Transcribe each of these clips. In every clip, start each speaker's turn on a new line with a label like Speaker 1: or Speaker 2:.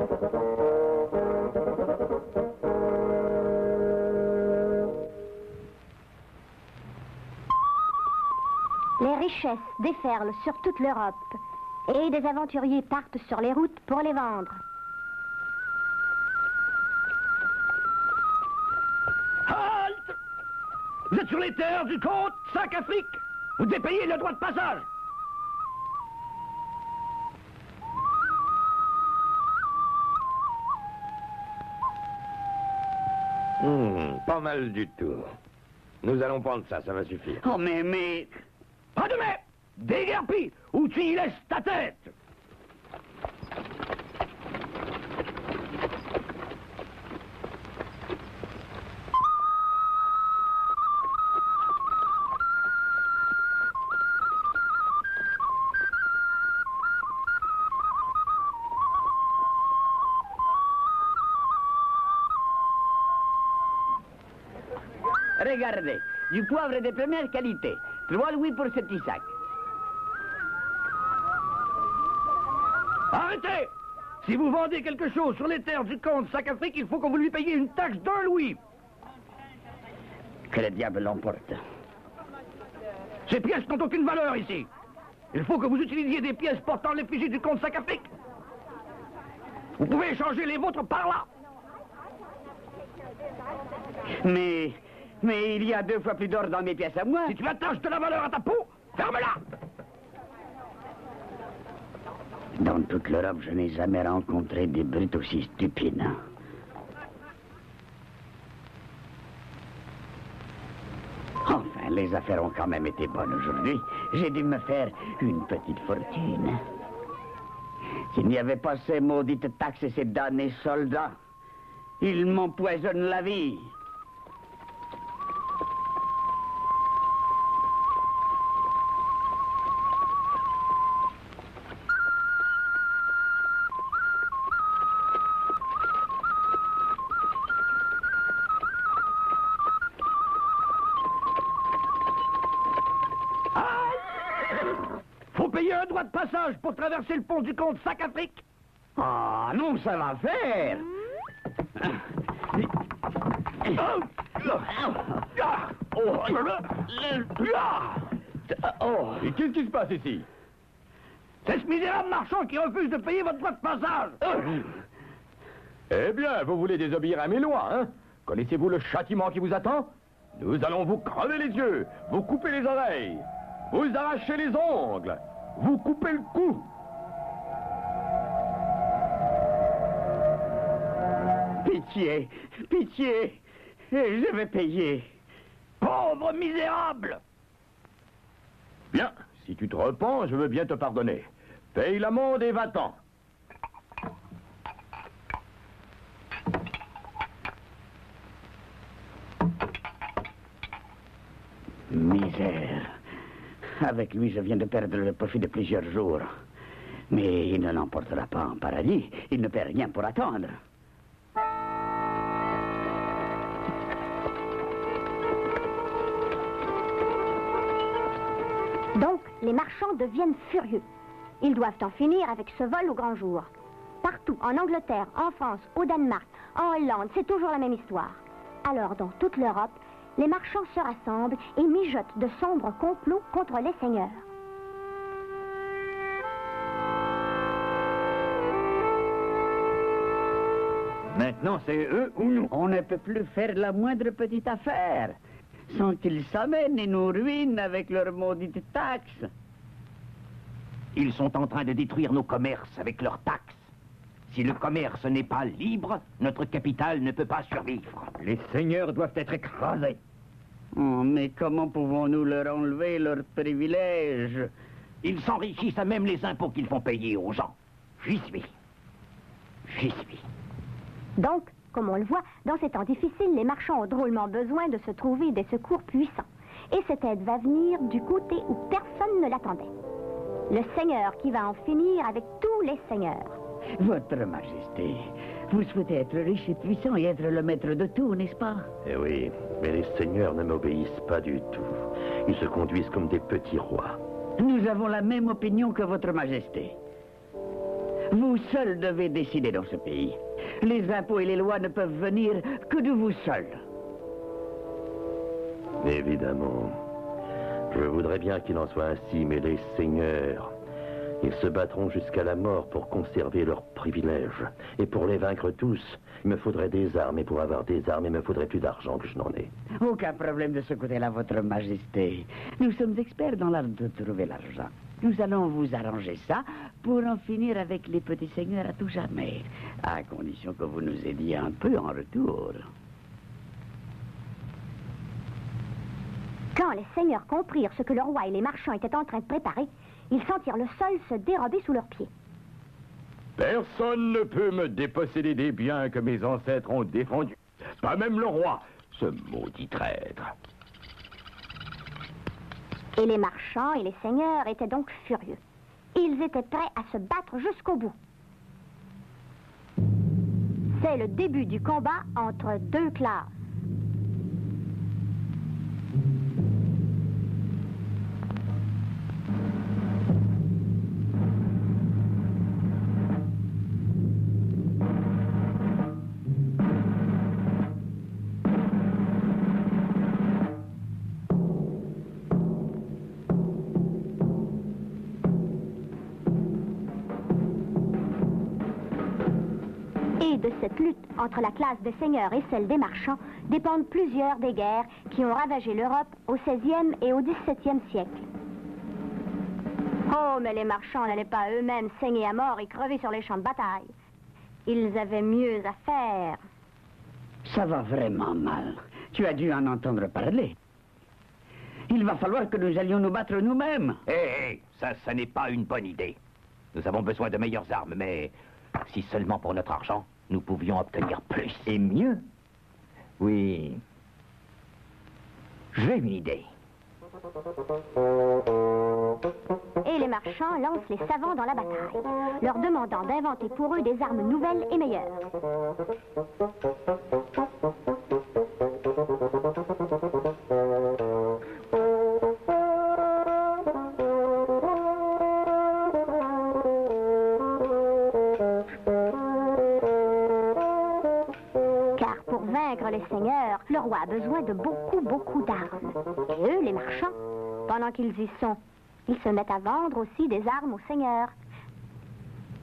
Speaker 1: Les richesses déferlent sur toute l'Europe et des aventuriers partent sur les routes pour les vendre.
Speaker 2: Halte! Vous êtes sur les terres du comte Sac-Afrique. Vous devez payer le droit de passage.
Speaker 3: Pas mal du tout. Nous allons prendre ça, ça va suffire.
Speaker 2: Oh, mais... Pas de mais! Déguerpis, ou tu y laisses ta tête!
Speaker 4: Regardez, du poivre de première qualité. 3 louis pour ce petit sac.
Speaker 2: Arrêtez! Si vous vendez quelque chose sur les terres du comte Sac-Afrique, il faut que vous lui payiez une taxe d'1 louis.
Speaker 4: Que le diable l'emporte.
Speaker 2: Ces pièces n'ont aucune valeur ici. Il faut que vous utilisiez des pièces portant l'effigie du comte Sac-Afrique. Vous pouvez échanger les vôtres par là.
Speaker 4: Mais il y a 2 fois plus d'or dans mes pièces à moi.
Speaker 2: Si tu attaches de la valeur à ta peau, ferme-la.
Speaker 4: Dans toute l'Europe, je n'ai jamais rencontré des brutes aussi stupides. Enfin, les affaires ont quand même été bonnes aujourd'hui. J'ai dû me faire une petite fortune. S'il n'y avait pas ces maudites taxes et ces damnés soldats, ils m'empoisonnent la vie.
Speaker 2: Faut payer un droit de passage pour traverser le pont du comte Sac-Afrique.
Speaker 4: Ah non, ça va faire.
Speaker 3: Et qu'est-ce qui se passe ici?
Speaker 2: C'est ce misérable marchand qui refuse de payer votre droit de passage.
Speaker 3: Eh bien, vous voulez désobéir à mes lois, hein? Connaissez-vous le châtiment qui vous attend? Nous allons vous crever les yeux, vous couper les oreilles, vous arracher les ongles, vous couper le cou.
Speaker 4: Pitié, pitié, je vais payer.
Speaker 2: Pauvre misérable!
Speaker 3: Bien, si tu te repens, je veux bien te pardonner. Paye l'amende et va-t'en.
Speaker 4: Misère. Avec lui, je viens de perdre le profit de plusieurs jours. Mais il ne l'emportera pas en paradis. Il ne paie rien pour attendre.
Speaker 1: Donc, les marchands deviennent furieux. Ils doivent en finir avec ce vol au grand jour. Partout, en Angleterre, en France, au Danemark, en Hollande, c'est toujours la même histoire. Alors, dans toute l'Europe, les marchands se rassemblent et mijotent de sombres complots contre les seigneurs.
Speaker 2: Maintenant, c'est eux ou nous.
Speaker 4: On ne peut plus faire la moindre petite affaire sans qu'ils s'amènent et nous ruinent avec leurs maudites taxes.
Speaker 2: Ils sont en train de détruire nos commerces avec leurs taxes. Si le commerce n'est pas libre, notre capitale ne peut pas survivre. Les seigneurs doivent être écrasés.
Speaker 4: Oh, mais comment pouvons-nous leur enlever leurs privilèges?
Speaker 2: Ils s'enrichissent à même les impôts qu'ils font payer aux gens. J'y suis. J'y suis.
Speaker 1: Donc, comme on le voit, dans ces temps difficiles, les marchands ont drôlement besoin de se trouver des secours puissants. Et cette aide va venir du côté où personne ne l'attendait. Le Seigneur qui va en finir avec tous les seigneurs.
Speaker 4: Votre Majesté, vous souhaitez être riche et puissant et être le maître de tout, n'est-ce pas?
Speaker 5: Eh oui, mais les seigneurs ne m'obéissent pas du tout. Ils se conduisent comme des petits rois.
Speaker 4: Nous avons la même opinion que votre Majesté. Vous seul devez décider dans ce pays. Les impôts et les lois ne peuvent venir que de vous seul.
Speaker 5: Évidemment. Je voudrais bien qu'il en soit ainsi, mais les seigneurs, ils se battront jusqu'à la mort pour conserver leurs privilèges. Et pour les vaincre tous, il me faudrait des armes. Et pour avoir des armes, il me faudrait plus d'argent que je n'en ai.
Speaker 4: Aucun problème de ce côté-là, votre majesté. Nous sommes experts dans l'art de trouver l'argent. Nous allons vous arranger ça pour en finir avec les petits seigneurs à tout jamais. À condition que vous nous aidiez un peu en retour.
Speaker 1: Quand les seigneurs comprirent ce que le roi et les marchands étaient en train de préparer, ils sentirent le sol se dérober sous leurs pieds.
Speaker 3: Personne ne peut me déposséder des biens que mes ancêtres ont défendus. Pas même le roi, ce maudit traître.
Speaker 1: Et les marchands et les seigneurs étaient donc furieux. Ils étaient prêts à se battre jusqu'au bout. C'est le début du combat entre deux classes. Et de cette lutte entre la classe des seigneurs et celle des marchands dépendent plusieurs des guerres qui ont ravagé l'Europe au XVIe et au XVIIe siècle. Oh, mais les marchands n'allaient pas eux-mêmes saigner à mort et crever sur les champs de bataille. Ils avaient mieux à faire.
Speaker 4: Ça va vraiment mal. Tu as dû en entendre parler. Il va falloir que nous allions nous battre nous-mêmes.
Speaker 2: Hé, ça n'est pas une bonne idée. Nous avons besoin de meilleures armes, mais si seulement pour notre argent, nous pouvions obtenir plus et mieux. Oui. J'ai une idée.
Speaker 1: Et les marchands lancent les savants dans la bataille, leur demandant d'inventer pour eux des armes nouvelles et meilleures. Car pour vaincre les seigneurs, le roi a besoin de beaucoup d'armes. Et eux, les marchands, pendant qu'ils y sont, ils se mettent à vendre aussi des armes aux seigneurs.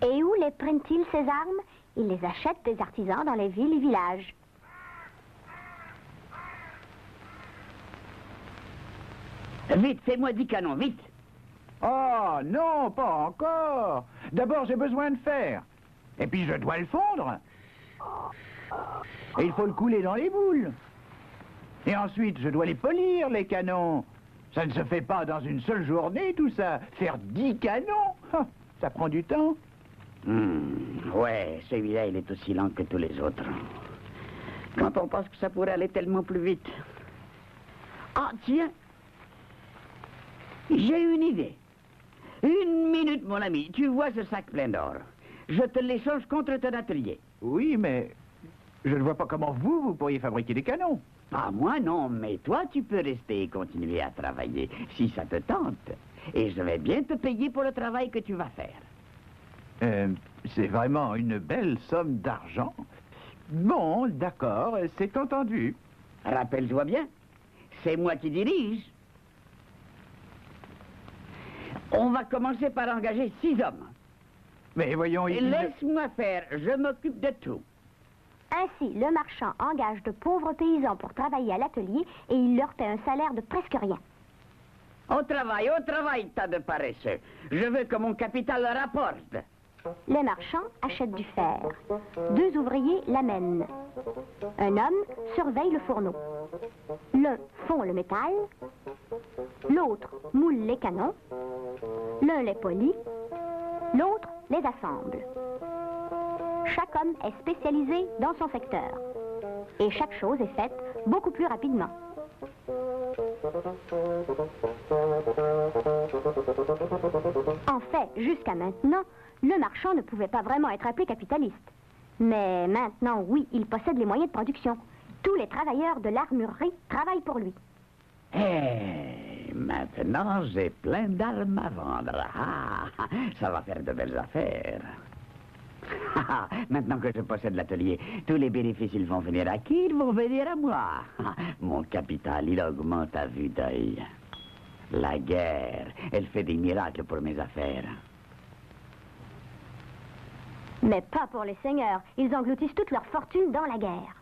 Speaker 1: Et où les prennent-ils, ces armes? Ils les achètent des artisans dans les villes et villages.
Speaker 4: Vite, fais-moi 10 canons, vite.
Speaker 6: Oh, non, pas encore. D'abord, j'ai besoin de fer. Et puis, je dois le fondre. Et il faut le couler dans les boules. Et ensuite, je dois les polir, les canons. Ça ne se fait pas dans une seule journée, tout ça. Faire 10 canons, ça prend du temps.
Speaker 4: Ouais, celui-là, il est aussi lent que tous les autres. Quand on pense que ça pourrait aller tellement plus vite. Ah, tiens. J'ai une idée. Une minute, mon ami. Tu vois ce sac plein d'or. Je te l'échange contre ton atelier.
Speaker 6: Oui, mais je ne vois pas comment vous pourriez fabriquer des canons.
Speaker 4: Pas moi, non, mais toi, tu peux rester et continuer à travailler, si ça te tente. Et je vais bien te payer pour le travail que tu vas faire.
Speaker 6: C'est vraiment une belle somme d'argent. Bon, d'accord, c'est entendu.
Speaker 4: Rappelle-toi bien, c'est moi qui dirige. On va commencer par engager 6 hommes.
Speaker 6: Mais voyons,
Speaker 4: Laisse-moi faire, je m'occupe de tout.
Speaker 1: Ainsi, le marchand engage de pauvres paysans pour travailler à l'atelier et il leur paie un salaire de presque rien.
Speaker 4: Au travail, tas de paresseux. Je veux que mon capital rapporte.
Speaker 1: Les marchands achètent du fer. 2 ouvriers l'amènent. Un homme surveille le fourneau. L'un fond le métal. L'autre moule les canons. L'un les polit. L'autre les assemble. Chaque homme est spécialisé dans son secteur. Et chaque chose est faite beaucoup plus rapidement. En fait, jusqu'à maintenant, le marchand ne pouvait pas vraiment être appelé capitaliste. Mais maintenant, oui, il possède les moyens de production. Tous les travailleurs de l'armurerie travaillent pour lui.
Speaker 4: Maintenant, j'ai plein d'armes à vendre. Ah, ça va faire de belles affaires. Maintenant que je possède l'atelier, tous les bénéfices, ils vont venir à qui? Ils vont venir à moi. Mon capital, il augmente à vue d'œil. La guerre, elle fait des miracles pour mes affaires.
Speaker 1: Mais pas pour les seigneurs. Ils engloutissent toute leur fortune dans la guerre.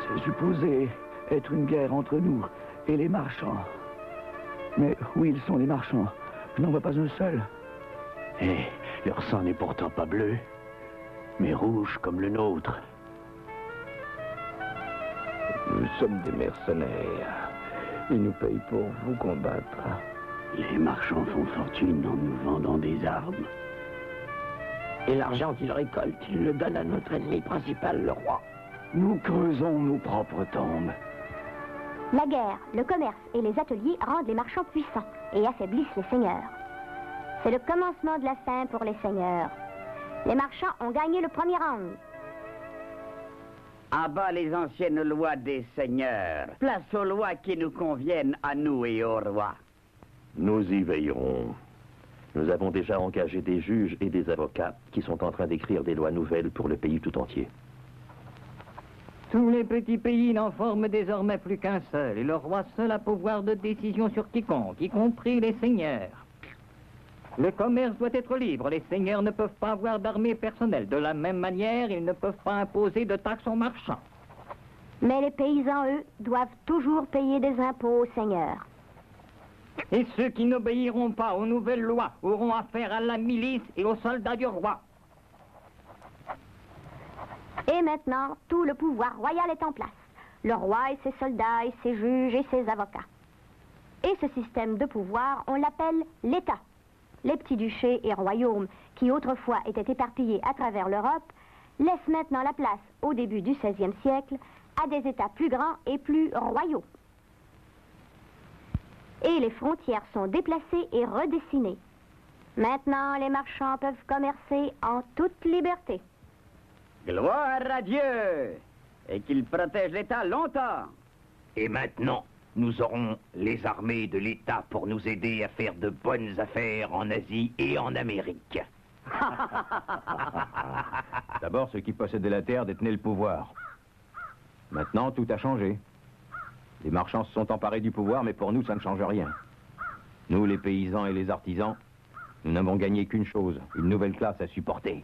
Speaker 6: C'est supposé être une guerre entre nous et les marchands. Mais où ils sont, les marchands? Je n'en vois pas un seul. Et leur sang n'est pourtant pas bleu, mais rouge comme le nôtre. Nous sommes des mercenaires. Ils nous payent pour vous combattre.
Speaker 4: Les marchands font fortune en nous vendant des armes.
Speaker 2: Et l'argent qu'ils récoltent, ils le donnent à notre ennemi principal, le roi.
Speaker 6: Nous creusons nos propres tombes.
Speaker 1: La guerre, le commerce et les ateliers rendent les marchands puissants et affaiblissent les seigneurs. C'est le commencement de la fin pour les seigneurs. Les marchands ont gagné le premier round.
Speaker 4: À bas les anciennes lois des seigneurs. Place aux lois qui nous conviennent à nous et au roi.
Speaker 5: Nous y veillerons. Nous avons déjà engagé des juges et des avocats qui sont en train d'écrire des lois nouvelles pour le pays tout entier.
Speaker 7: Tous les petits pays n'en forment désormais plus qu'un seul, et le roi seul a pouvoir de décision sur quiconque, y compris les seigneurs. Le commerce doit être libre, les seigneurs ne peuvent pas avoir d'armée personnelle. De la même manière, ils ne peuvent pas imposer de taxes aux marchands.
Speaker 1: Mais les paysans, eux, doivent toujours payer des impôts aux seigneurs.
Speaker 7: Et ceux qui n'obéiront pas aux nouvelles lois auront affaire à la milice et aux soldats du roi.
Speaker 1: Et maintenant, tout le pouvoir royal est en place. Le roi et ses soldats et ses juges et ses avocats. Et ce système de pouvoir, on l'appelle l'État. Les petits duchés et royaumes, qui autrefois étaient éparpillés à travers l'Europe, laissent maintenant la place, au début du XVIe siècle, à des États plus grands et plus royaux. Et les frontières sont déplacées et redessinées. Maintenant, les marchands peuvent commercer en toute liberté.
Speaker 4: Gloire à Dieu! Et qu'il protège l'État longtemps!
Speaker 2: Et maintenant, nous aurons les armées de l'État pour nous aider à faire de bonnes affaires en Asie et en Amérique.
Speaker 3: D'abord, ceux qui possédaient la terre détenaient le pouvoir. Maintenant, tout a changé. Les marchands se sont emparés du pouvoir, mais pour nous, ça ne change rien. Nous, les paysans et les artisans, nous n'avons gagné qu'une chose, une nouvelle classe à supporter.